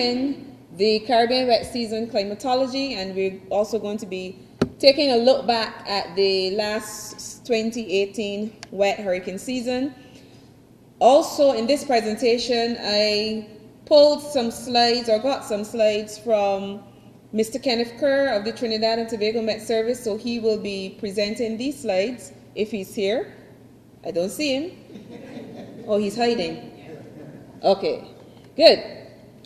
examining the Caribbean wet season climatology, and we're also going to be taking a look back at the last 2018 wet hurricane season. Also in this presentation, I pulled some slides, or got some slides from Mr. Kenneth Kerr of the Trinidad and Tobago Met Service, so he will be presenting these slides if he's here. I don't see him. Oh, he's hiding. Okay, good.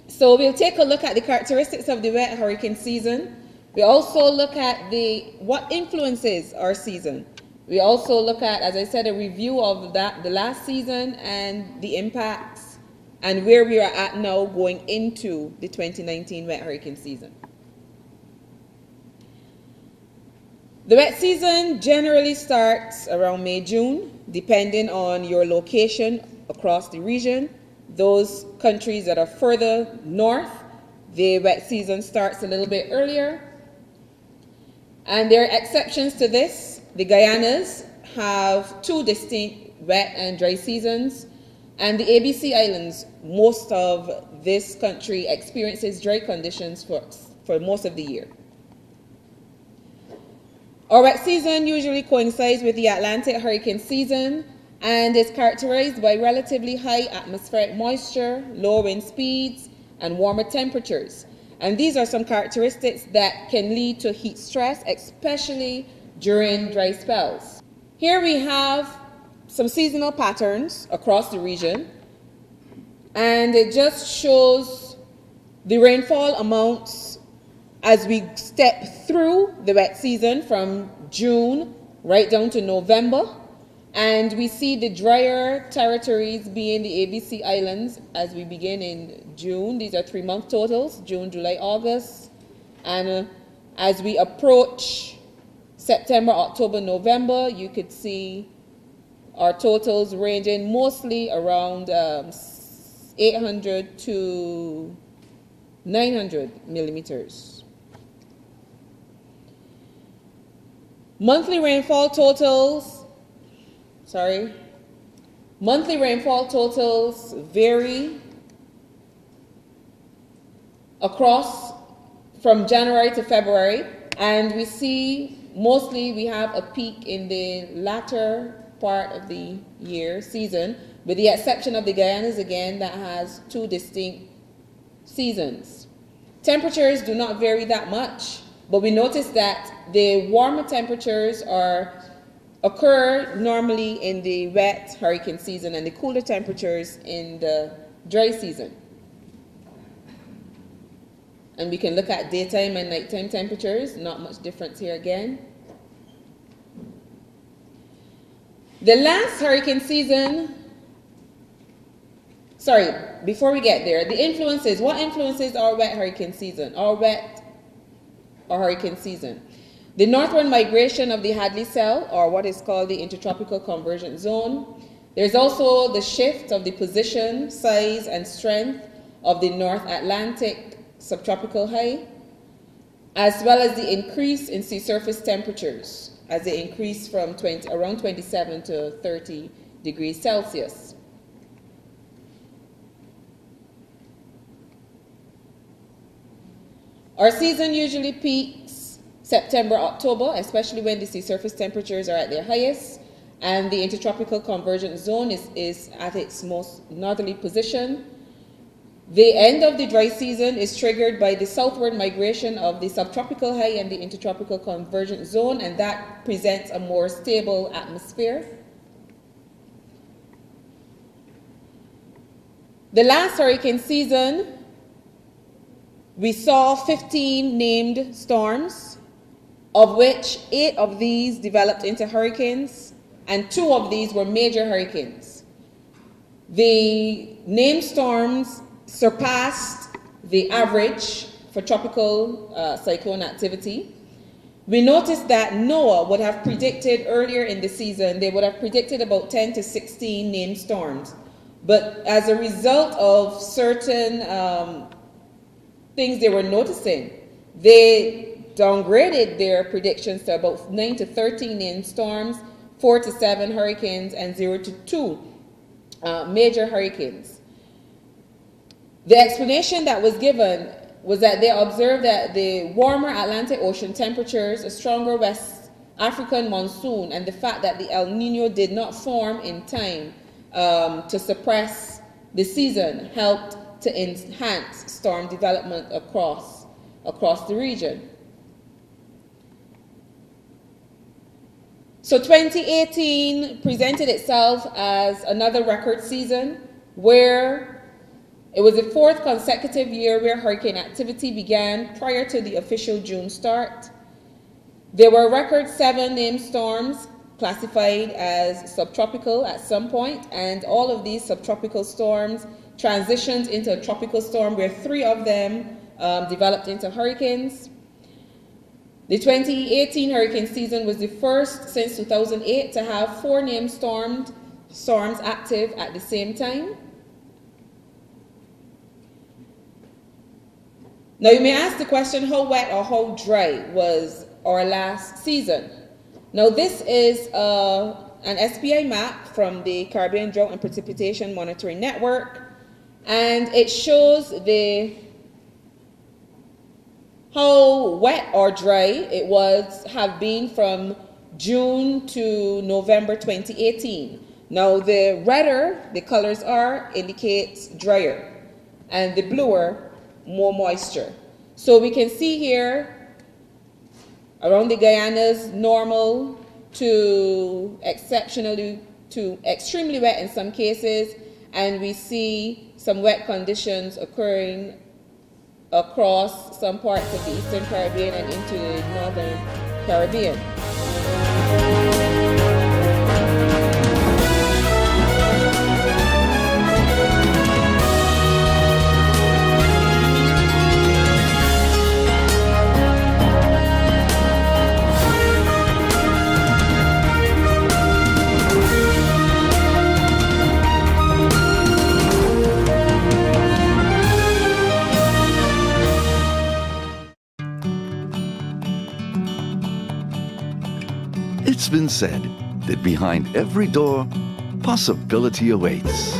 So we'll take a look at the characteristics of the wet hurricane season. We also look at what influences our season. We also look at, as I said, a review of the last season and the impacts and where we are at now going into the 2019 wet hurricane season. The wet season generally starts around May, June, depending on your location across the region. Those countries that are further north, the wet season starts a little bit earlier. And there are exceptions to this. The Guyanas have two distinct wet and dry seasons, and the ABC Islands, most of this country experiences dry conditions for most of the year. Our wet season usually coincides with the Atlantic hurricane season and is characterized by relatively high atmospheric moisture, low wind speeds, and warmer temperatures. And these are some characteristics that can lead to heat stress, especially during dry spells. Here we have some seasonal patterns across the region, and it just shows the rainfall amounts as we step through the wet season from June right down to November. And we see the drier territories being the ABC Islands as we begin in June. These are 3-month totals, June, July, August. And as we approach September, October, November, you could see our totals ranging mostly around 800 to 900 millimeters. Monthly rainfall totals vary across from January to February, and we see mostly we have a peak in the latter part of the year season, with the exception of the Guyanas again that has two distinct seasons. Temperatures do not vary that much, but we notice that the warmer temperatures occur normally in the wet hurricane season and the cooler temperatures in the dry season. And we can look at daytime and nighttime temperatures, not much difference here again. The last hurricane season, before we get there, what influences our wet hurricane season, hurricane season? The northward migration of the Hadley cell, or what is called the intertropical convergence zone. There's also the shift of the position, size, and strength of the North Atlantic subtropical high, as well as the increase in sea surface temperatures as they increase from around 27 to 30 degrees Celsius. Our season usually peaks September, October, especially when the sea surface temperatures are at their highest, and the intertropical convergence zone is at its most northerly position. The end of the dry season is triggered by the southward migration of the subtropical high and the intertropical convergence zone, and that presents a more stable atmosphere. The last hurricane season, we saw 15 named storms, of which 8 of these developed into hurricanes, and 2 of these were major hurricanes. The named storms surpassed the average for tropical cyclone activity. We noticed that NOAA would have predicted earlier in the season, they would have predicted about 10 to 16 named storms. But as a result of certain things they were noticing, they downgraded their predictions to about 9 to 13 named storms, 4 to 7 hurricanes, and 0 to 2 major hurricanes. The explanation that was given was that they observed that the warmer Atlantic Ocean temperatures, a stronger West African monsoon, and the fact that the El Nino did not form in time to suppress the season helped to enhance storm development across the region. So 2018 presented itself as another record season where it was the fourth consecutive year where hurricane activity began prior to the official June start. There were a record 7 named storms classified as subtropical at some point, and all of these subtropical storms transitioned into a tropical storm where 3 of them developed into hurricanes. The 2018 hurricane season was the first since 2008 to have 4 named storms active at the same time. Now you may ask the question, how wet or how dry was our last season? Now this is an SPI map from the Caribbean Drought and Precipitation Monitoring Network, and it shows how wet or dry it have been from June to November 2018. Now the redder the colors are indicates drier, and the bluer more moisture. So we can see here around the Guyanas, normal to exceptionally to extremely wet in some cases, and we see some wet conditions occurring across some parts of the Eastern Caribbean and into the Northern Caribbean. It's been said that behind every door, possibility awaits.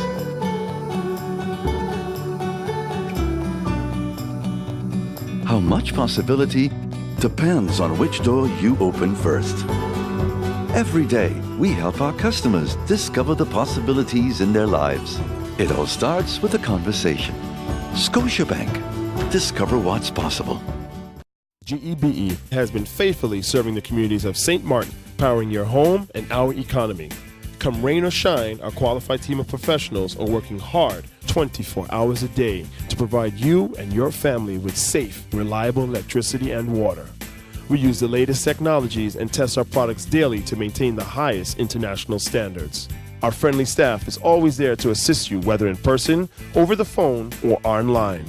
How much possibility depends on which door you open first. Every day, we help our customers discover the possibilities in their lives. It all starts with a conversation. Scotiabank. Discover what's possible. GEBE has been faithfully serving the communities of St. Martin, powering your home and our economy. Come rain or shine, our qualified team of professionals are working hard 24 hours a day to provide you and your family with safe, reliable electricity and water. We use the latest technologies and test our products daily to maintain the highest international standards. Our friendly staff is always there to assist you, whether in person, over the phone, or online.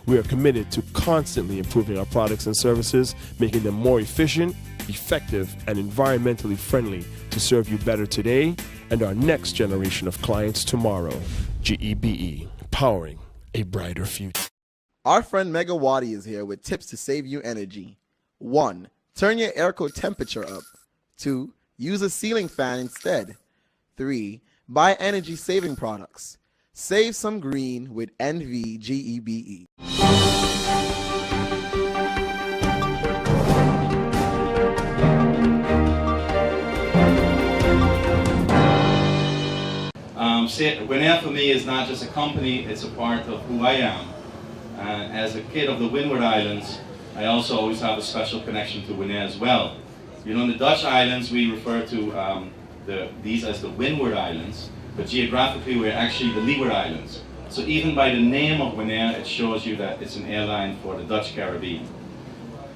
We are committed to constantly improving our products and services, making them more efficient, effective, and environmentally friendly to serve you better today and our next generation of clients tomorrow. GEBE, powering a brighter future. Our friend Megawati is here with tips to save you energy. 1. Turn your airco temperature up. 2. Use a ceiling fan instead. 3. Buy energy-saving products. Save some green with NVGEBE. Winair for me is not just a company, it's a part of who I am. As a kid of the Windward Islands, I also always have a special connection to Winair as well. You know, in the Dutch islands, we refer to these as the Windward Islands, but geographically we're actually the Leeward Islands. So even by the name of Winair, it shows you that it's an airline for the Dutch Caribbean.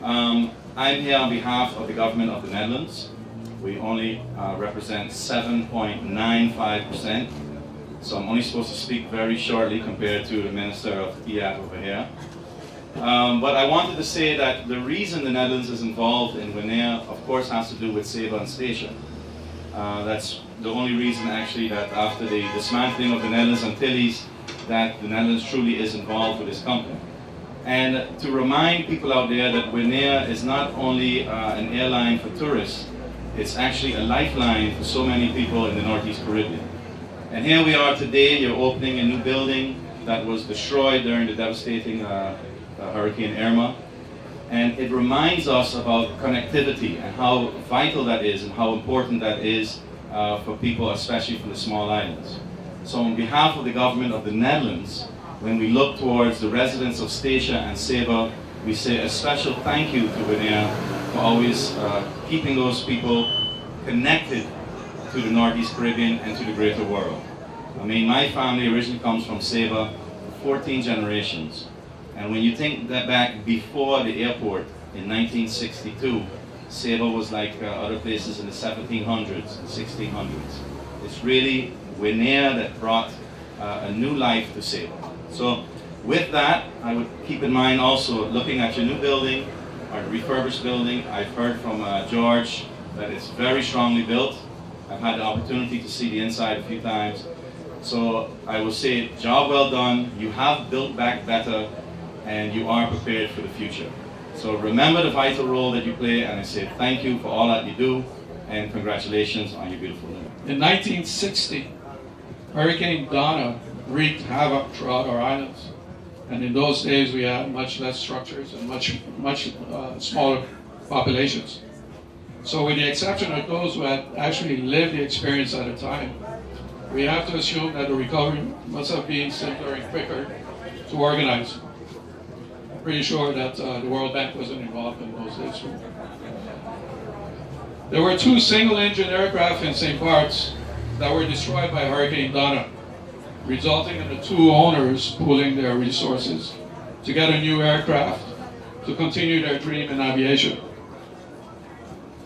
I'm here on behalf of the government of the Netherlands. We only represent 7.95%, so I'm only supposed to speak very shortly compared to the Minister of EAT over here. But I wanted to say that the reason the Netherlands is involved in Winair, of course, has to do with Save on Station. That's the only reason, actually, that after the dismantling of the Netherlands Antilles, that the Netherlands truly is involved with this company. And to remind people out there that Winair is not only an airline for tourists, it's actually a lifeline for so many people in the Northeast Caribbean. And here we are today, you're opening a new building that was destroyed during the devastating Hurricane Irma. And it reminds us about connectivity and how vital that is and how important that is for people, especially from the small islands. So on behalf of the government of the Netherlands, when we look towards the residents of Statia and Saba, we say a special thank you to Bonaire for always keeping those people connected to the Northeast Caribbean and to the greater world. I mean, my family originally comes from Saba, 14 generations. And when you think that back before the airport in 1962, Saba was like other places in the 1700s and 1600s. It's really Bonaire that brought a new life to Saba. So with that, I would keep in mind also looking at your new building, our refurbished building. I've heard from George that it's very strongly built. I've had the opportunity to see the inside a few times. So I will say, job well done. You have built back better, and you are prepared for the future. So remember the vital role that you play, and I say thank you for all that you do, and congratulations on your beautiful new. In 1960, Hurricane Donna wreaked havoc throughout our islands. And in those days, we had much less structures and much smaller populations. So with the exception of those who had actually lived the experience at the time, we have to assume that the recovery must have been simpler and quicker to organize. I'm pretty sure that the World Bank wasn't involved in those days. There were 2 single-engine aircraft in St. Bart's that were destroyed by Hurricane Donna, resulting in the 2 owners pooling their resources to get a new aircraft to continue their dream in aviation.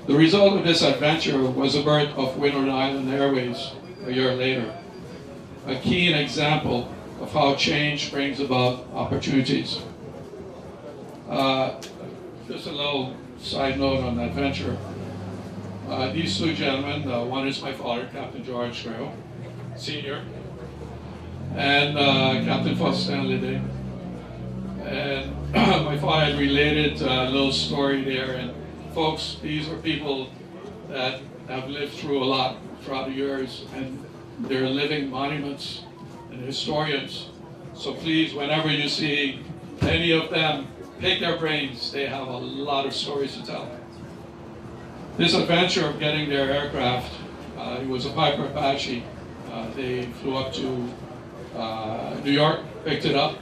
The result of this adventure was the birth of Windward Island Airways a year later, a keen example of how change brings about opportunities. Just a little side note on that venture. These 2 gentlemen, one is my father, Captain George Grail, Sr., and Captain Foster Stanley. And my father had related a little story there, and folks, these are people that have lived through a lot throughout the years, and they're living monuments and historians. So please, whenever you see any of them, pick their brains. They have a lot of stories to tell. This adventure of getting their aircraft, it was a Piper Apache. They flew up to New York, picked it up,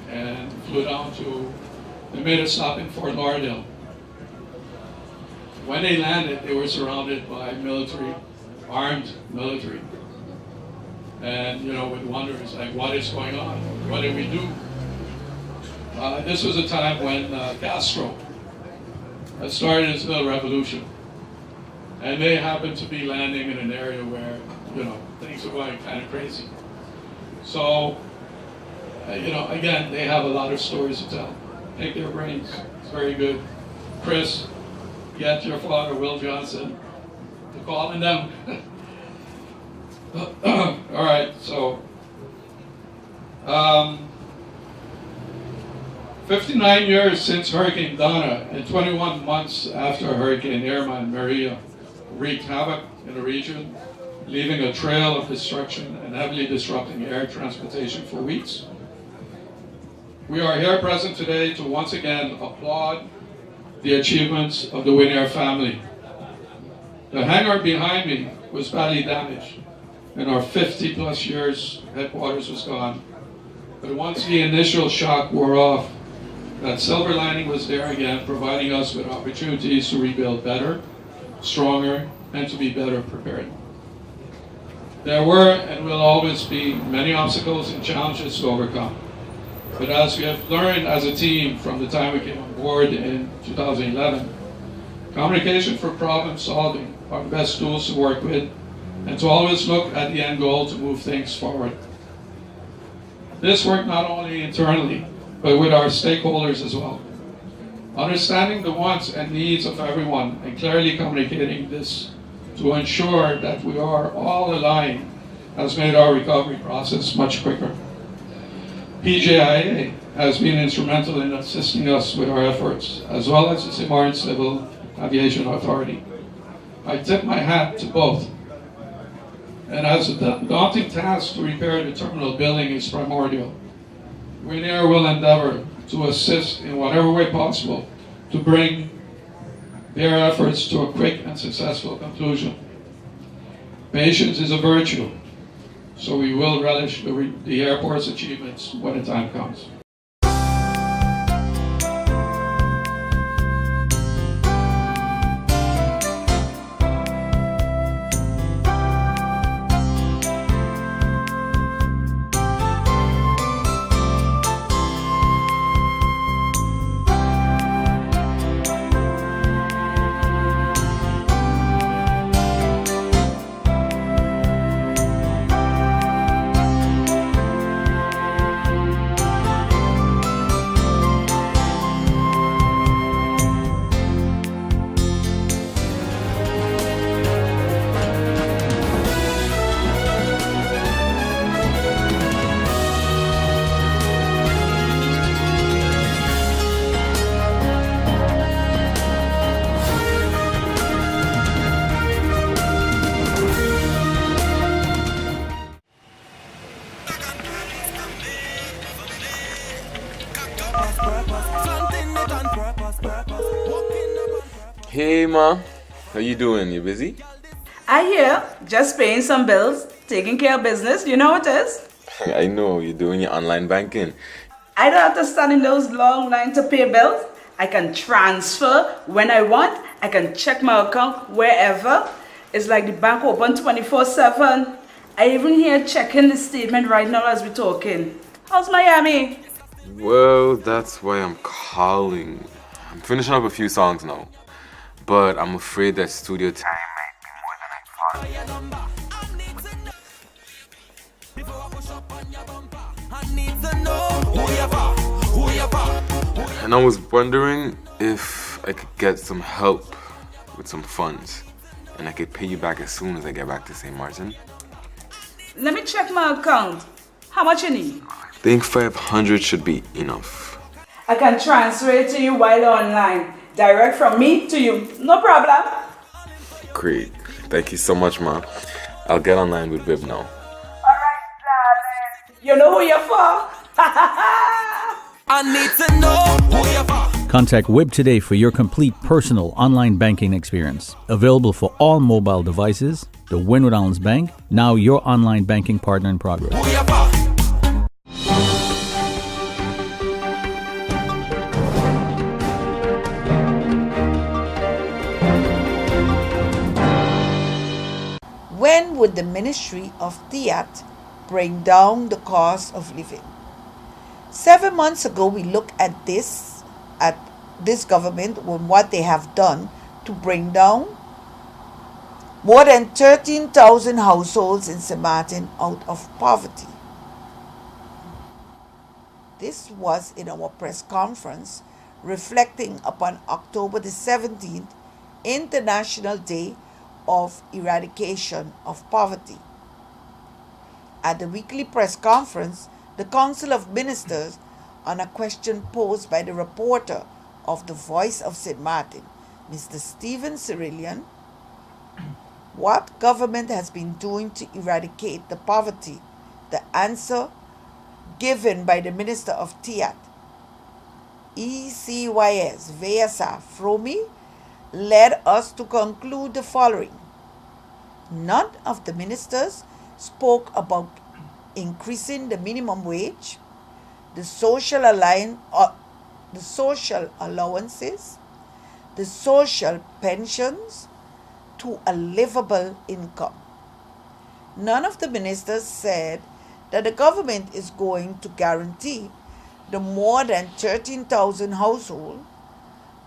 and flew down to, they made a stop in Fort Lauderdale. When they landed, they were surrounded by military, armed military. And, you know, with wonders like, what is going on? What did we do? This was a time when Castro had started his little revolution. And they happened to be landing in an area where, you know, things were going kind of crazy. So, you know, again, they have a lot of stories to tell. Pick their brains. It's very good. Chris, get your father, Will Johnson, to call in them. All right, so 59 years since Hurricane Donna and 21 months after Hurricane Irma and Maria wreaked havoc in the region, leaving a trail of destruction and heavily disrupting air transportation for weeks. We are here present today to once again applaud the achievements of the Winair family. The hangar behind me was badly damaged, and our 50+ years headquarters was gone. But once the initial shock wore off, that silver lining was there again, providing us with opportunities to rebuild better, stronger, and to be better prepared. There were and will always be many obstacles and challenges to overcome. But as we have learned as a team from the time we came on board in 2011, communication for problem solving are the best tools to work with, and to always look at the end goal to move things forward. This worked not only internally, but with our stakeholders as well. Understanding the wants and needs of everyone and clearly communicating this to ensure that we are all aligned has made our recovery process much quicker. PJIA has been instrumental in assisting us with our efforts, as well as the St. Martin Civil Aviation Authority. I tip my hat to both. And as a daunting task to repair the terminal building is primordial, Winair will endeavor to assist in whatever way possible to bring their efforts to a quick and successful conclusion. Patience is a virtue, so we will relish the airport's achievements when the time comes. Hey ma, how you doing? You busy? I hear, just paying some bills, taking care of business, you know what it is? I know, you're doing your online banking. I don't have to stand in those long lines to pay bills. I can transfer when I want. I can check my account wherever. It's like the bank open 24/7. I even here checking the statement right now as we're talking. How's Miami? Well, that's why I'm calling. I'm finishing up a few songs now, but I'm afraid that studio time might be more than I thought. And I was wondering if I could get some help with some funds, and I could pay you back as soon as I get back to St. Martin. Let me check my account. How much you need? I think 500 should be enough. I can transfer it to you while online. Direct from me to you. No problem. Great. Thank you so much, Ma. I'll get online with Bib now. Alright, darling. You know who you're for? I need to know who you're for. Contact WIB today for your complete personal online banking experience. Available for all mobile devices. The Windward Islands Bank, now your online banking partner in progress. Who you're for. When would the Ministry of TIAT bring down the cost of living? 7 months ago, we looked at this government and what they have done to bring down more than 13,000 households in St. Martin out of poverty. This was in our press conference reflecting upon October the 17th, International Day of Eradication of Poverty. At the weekly press conference, the Council of Ministers, on a question posed by the reporter of the Voice of St. Martin, Mr. Stephen Cyrillian, what government has been doing to eradicate the poverty, the answer given by the Minister of TIAT, ECYS Vesa Fromi, led us to conclude the following. None of the ministers spoke about increasing the minimum wage, the social allowances, the social pensions to a livable income. None of the ministers said that the government is going to guarantee the more than 13,000 households,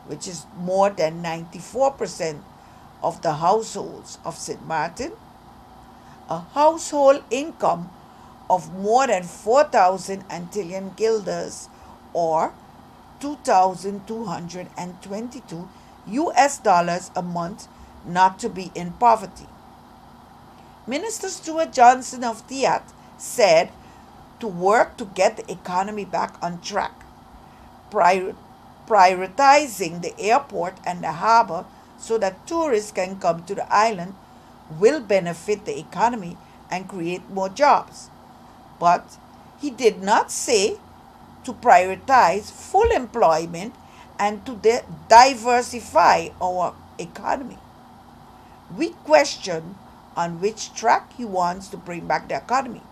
which is more than 94% of the households of St. Martin, a household income of more than 4,000 Antillean guilders or $2,222 a month not to be in poverty. Minister Stuart Johnson of TIAT said to work to get the economy back on track, prioritizing the airport and the harbor so that tourists can come to the island will benefit the economy and create more jobs. But he did not say to prioritize full employment and to diversify our economy. We question on which track he wants to bring back the economy.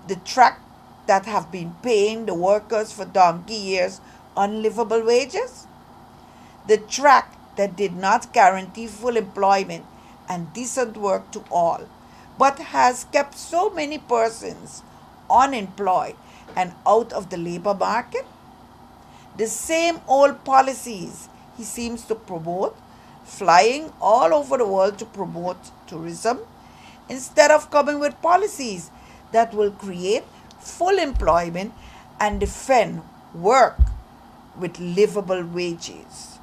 The track that have been paying the workers for donkey years unlivable wages? The track that did not guarantee full employment and decent work to all, but has kept so many persons unemployed and out of the labor market? The same old policies he seems to promote, flying all over the world to promote tourism, instead of coming with policies that will create full employment and defend work with livable wages.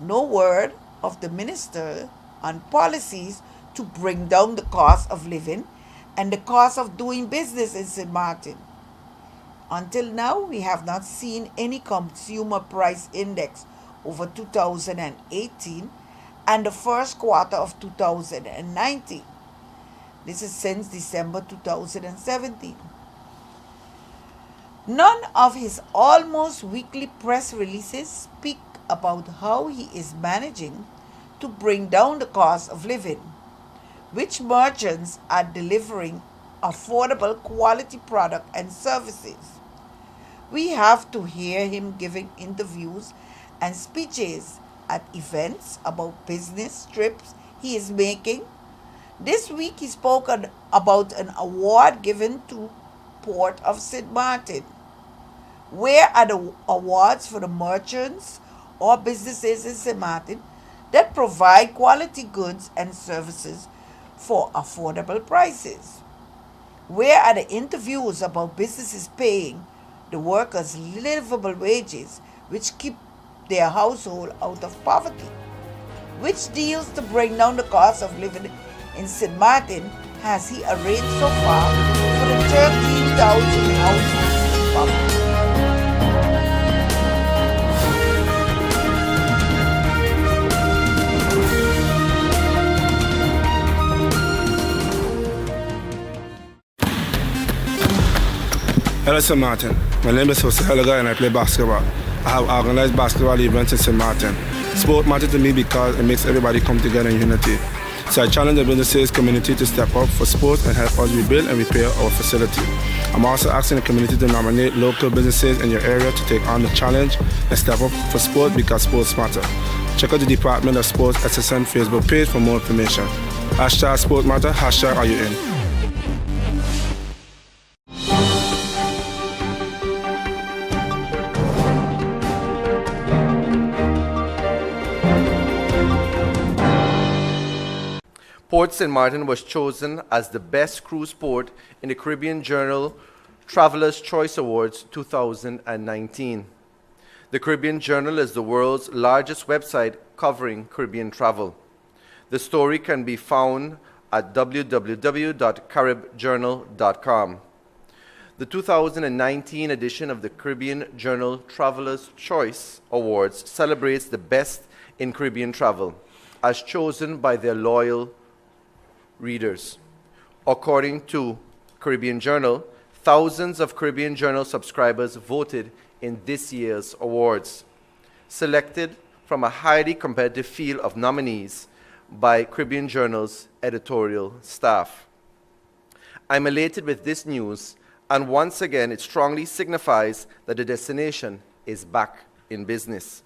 No word of the minister on policies to bring down the cost of living and the cost of doing business in St. Martin. Until now, we have not seen any consumer price index over 2018 and the first quarter of 2019. This is since December 2017. None of his almost weekly press releases speak about how he is managing to bring down the cost of living, which merchants are delivering affordable quality product and services. We have to hear him giving interviews and speeches at events about business trips he is making. This week he spoke about an award given to Port of St. Martin. Where are the awards for the merchants or businesses in St. Martin that provide quality goods and services for affordable prices? Where are the interviews about businesses paying the workers livable wages which keep their household out of poverty? Which deals to bring down the cost of living in St. Martin has he arranged so far for the 13,000 households in poverty? Hello, St. Martin. My name is Jose Helaga and I play basketball. I have organized basketball events in St. Martin. Sport matters to me because it makes everybody come together in unity. So I challenge the businesses community to step up for sports and help us rebuild and repair our facility. I'm also asking the community to nominate local businesses in your area to take on the challenge and step up for sport because sports matter. Check out the Department of Sports SXM Facebook page for more information. Hashtag Sport Matter, hashtag Are You In? Port St. Martin was chosen as the best cruise port in the Caribbean Journal Traveler's Choice Awards 2019. The Caribbean Journal is the world's largest website covering Caribbean travel. The story can be found at www.caribjournal.com. The 2019 edition of the Caribbean Journal Traveler's Choice Awards celebrates the best in Caribbean travel, as chosen by their loyal readers. According to Caribbean Journal, thousands of Caribbean Journal subscribers voted in this year's awards, selected from a highly competitive field of nominees by Caribbean Journal's editorial staff. I'm elated with this news, and once again it strongly signifies that the destination is back in business.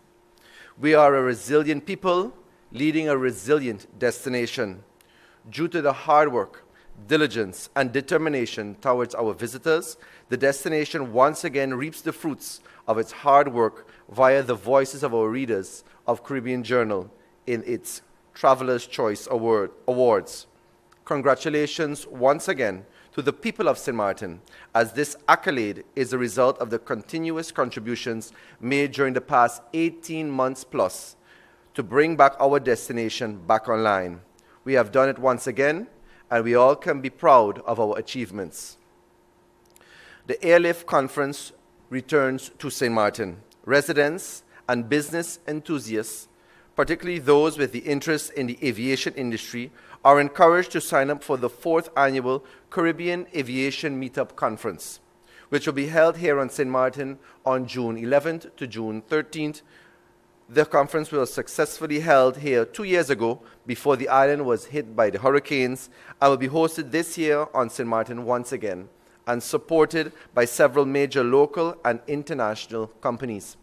We are a resilient people leading a resilient destination. Due to the hard work, diligence, and determination towards our visitors, the destination once again reaps the fruits of its hard work via the voices of our readers of Caribbean Journal in its Traveler's Choice Awards. Congratulations once again to the people of St. Martin, as this accolade is a result of the continuous contributions made during the past 18 months plus to bring back our destination back online. We have done it once again, and we all can be proud of our achievements. The Airlift Conference returns to St. Martin. Residents and business enthusiasts, particularly those with the interest in the aviation industry, are encouraged to sign up for the 4th annual Caribbean Aviation Meetup Conference, which will be held here on St. Martin on June 11th to June 13th. The conference was successfully held here 2 years ago before the island was hit by the hurricanes and will be hosted this year on St. Martin once again and supported by several major local and international companies.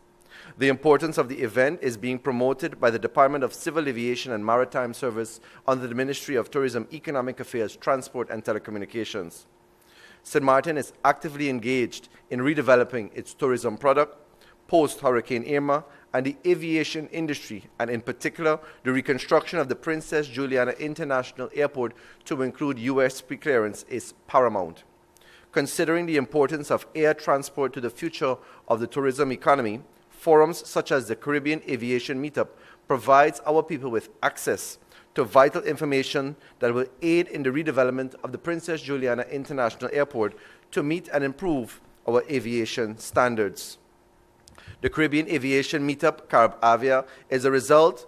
The importance of the event is being promoted by the Department of Civil Aviation and Maritime Service under the Ministry of Tourism, Economic Affairs, Transport and Telecommunications. St. Martin is actively engaged in redeveloping its tourism product post-Hurricane Irma, and the aviation industry, and in particular, the reconstruction of the Princess Juliana International Airport to include U.S. pre-clearance is paramount. Considering the importance of air transport to the future of the tourism economy, forums such as the Caribbean Aviation Meetup provides our people with access to vital information that will aid in the redevelopment of the Princess Juliana International Airport to meet and improve our aviation standards. The Caribbean Aviation Meetup, CaribAvia, is a result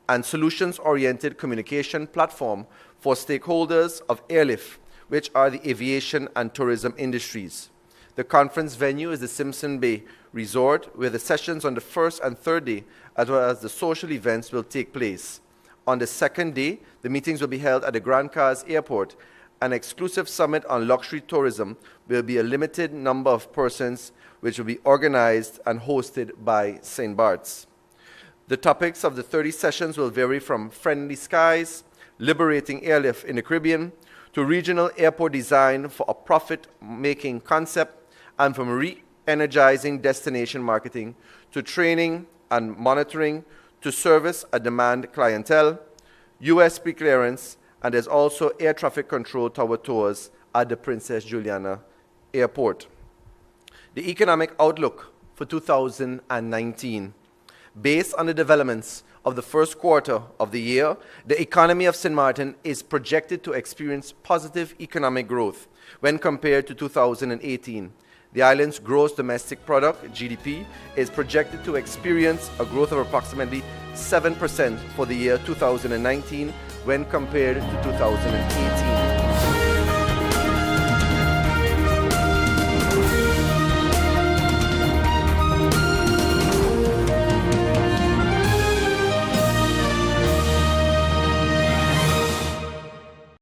and solutions-oriented communication platform for stakeholders of airlift, which are the aviation and tourism industries. The conference venue is the Simpson Bay Resort, where the sessions on the first and third day, as well as the social events, will take place. On the second day, the meetings will be held at the Grand Cars Airport. An exclusive summit on luxury tourism will be a limited number of persons, which will be organized and hosted by St. Bart's. The topics of the 30 sessions will vary from friendly skies, liberating airlift in the Caribbean, to regional airport design for a profit-making concept, and from re-energizing destination marketing to training and monitoring to service a demand clientele, U.S. pre-clearance, and there's also air traffic control tower tours at the Princess Juliana Airport. The economic outlook for 2019. Based on the developments of the first quarter of the year, the economy of St. Martin is projected to experience positive economic growth when compared to 2018. The island's gross domestic product, GDP, is projected to experience a growth of approximately 7% for the year 2019 when compared to 2018.